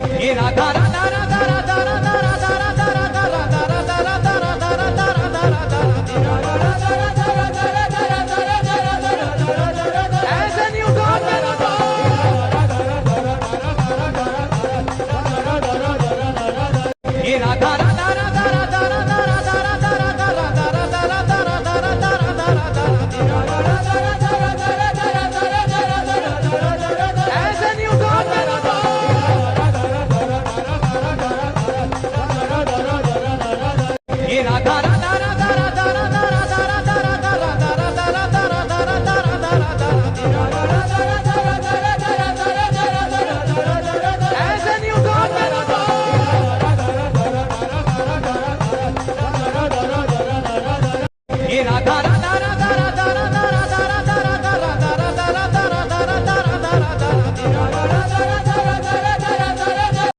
ये राधा राधा राधा राधा राधा राधा राधा राधा राधा राधा राधा राधा राधा ऐसे नहीं उठाते ये राधा राधा राधा राधा राधा राधा राधा राधा राधा राधा राधा राधा ऐसे नहीं उठाते ये राधा